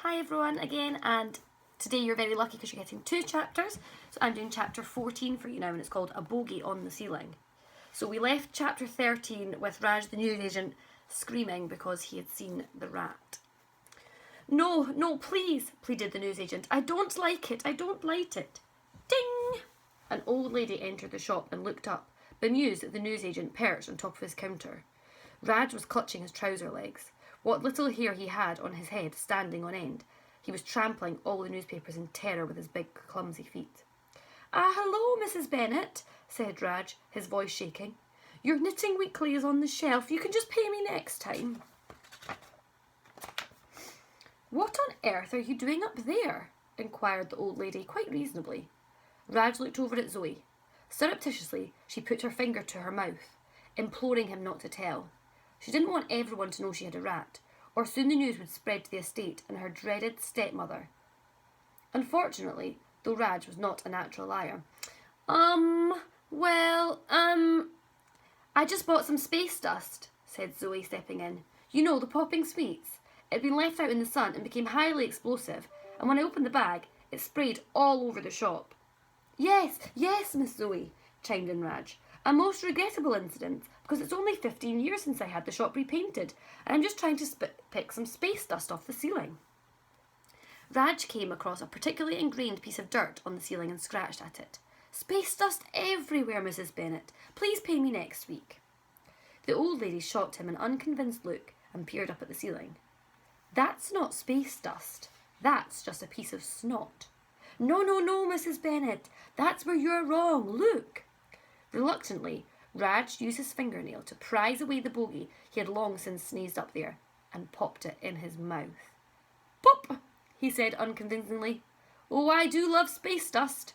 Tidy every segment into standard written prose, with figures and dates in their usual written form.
Hi everyone again, and today you're very lucky because you're getting 2 chapters. So I'm doing chapter 14 for you now, and it's called A Boogie on the Ceiling. So we left chapter 13 with Raj the newsagent screaming because he had seen the rat. No, please, pleaded the newsagent. I don't like it, I don't like it. Ding! An old lady entered the shop and looked up, bemused at the newsagent perched on top of his counter. Raj was clutching his trouser legs. What little hair he had on his head standing on end. He was trampling all the newspapers in terror with his big, clumsy feet. Hello, Mrs. Bennet, said Raj, his voice shaking. Your Knitting Weekly is on the shelf. You can just pay me next time. What on earth are you doing up there? Inquired the old lady quite reasonably. Raj looked over at Zoe. Surreptitiously, she put her finger to her mouth, imploring him not to tell. She didn't want everyone to know she had a rat, or soon the news would spread to the estate and her dreaded stepmother. Unfortunately, though Raj was not a natural liar. I just bought some space dust, said Zoe, stepping in. You know, the popping sweets. It had been left out in the sun and became highly explosive, and when I opened the bag, it sprayed all over the shop. Yes, Miss Zoe, chimed in Raj. A most regrettable incident, because it's only 15 years since I had the shop repainted, and I'm just trying to pick some space dust off the ceiling. Raj came across a particularly ingrained piece of dirt on the ceiling and scratched at it. Space dust everywhere, Mrs. Bennet. Please pay me next week. The old lady shot him an unconvinced look and peered up at the ceiling. That's not space dust. That's just a piece of snot. No, Mrs. Bennet. That's where you're wrong. Look. Reluctantly, Raj used his fingernail to prise away the bogey he had long since sneezed up there and popped it in his mouth. Pop! He said unconvincingly. Oh, I do love space dust.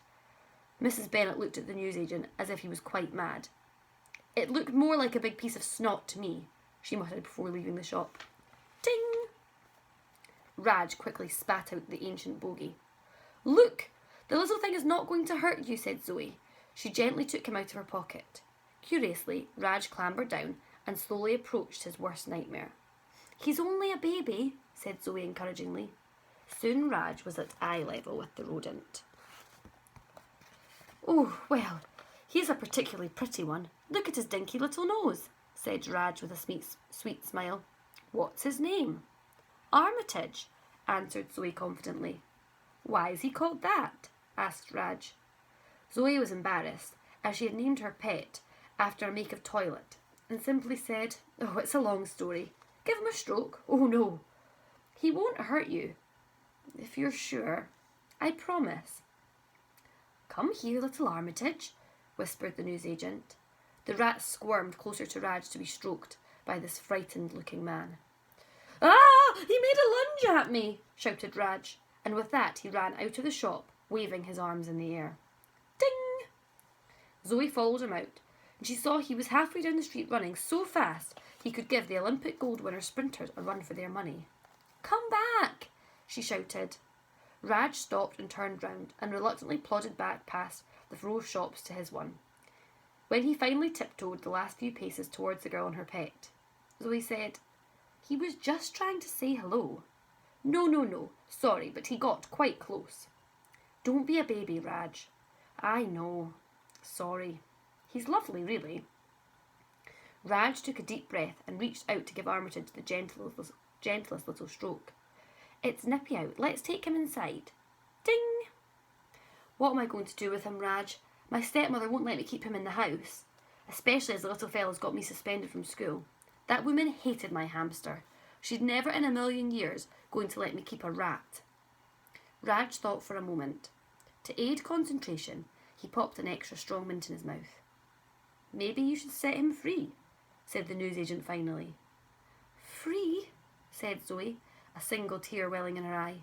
Mrs. Bennet looked at the newsagent as if he was quite mad. It looked more like a big piece of snot to me, she muttered before leaving the shop. Ding! Raj quickly spat out the ancient bogey. Look! The little thing is not going to hurt you, said Zoe. She gently took him out of her pocket. Curiously, Raj clambered down and slowly approached his worst nightmare. He's only a baby, said Zoe encouragingly. Soon Raj was at eye level with the rodent. Oh, well, he's a particularly pretty one. Look at his dinky little nose, said Raj with a sweet smile. What's his name? Armitage, answered Zoe confidently. Why is he called that? Asked Raj. Zoe was embarrassed, as she had named her pet after a make of toilet, and simply said, Oh, it's a long story. Give him a stroke. Oh, no. He won't hurt you. If you're sure. I promise. Come here, little Armitage, whispered the newsagent. The rat squirmed closer to Raj to be stroked by this frightened-looking man. Ah! He made a lunge at me, shouted Raj, and with that he ran out of the shop, waving his arms in the air. Ding! Zoe followed him out, and she saw he was halfway down the street running so fast he could give the Olympic gold winner sprinters a run for their money. Come back! She shouted. Raj stopped and turned round and reluctantly plodded back past the row of shops to his one. When he finally tiptoed the last few paces towards the girl and her pet, Zoe said, He was just trying to say hello. No, sorry, but he got quite close. Don't be a baby, Raj. I know. Sorry. He's lovely, really. Raj took a deep breath and reached out to give Armitage the gentlest little stroke. It's nippy out. Let's take him inside. Ding! What am I going to do with him, Raj? My stepmother won't let me keep him in the house, especially as the little fellow's got me suspended from school. That woman hated my hamster. She'd never in a million years going to let me keep a rat. Raj thought for a moment. To aid concentration, he popped an extra strong mint in his mouth. Maybe you should set him free, said the newsagent finally. Free? Said Zoe, a single tear welling in her eye.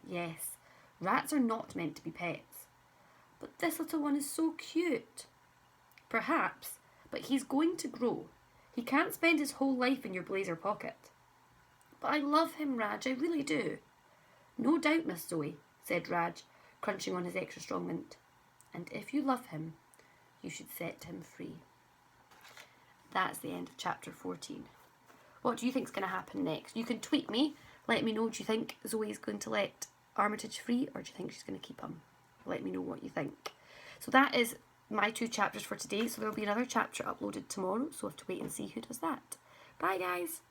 Yes, rats are not meant to be pets. But this little one is so cute. Perhaps, but he's going to grow. He can't spend his whole life in your blazer pocket. But I love him, Raj, I really do. No doubt, Miss Zoe, said Raj, crunching on his extra strong mint. And if you love him, you should set him free. That's the end of chapter 14. What do you think's going to happen next? You can tweet me Let me know, do you think Zoe's going to let Armitage free, or do you think she's going to keep him? Let me know what you think. So that is my 2 chapters for today. So there'll be another chapter uploaded tomorrow, so we'll have to wait and see who does that. Bye, guys.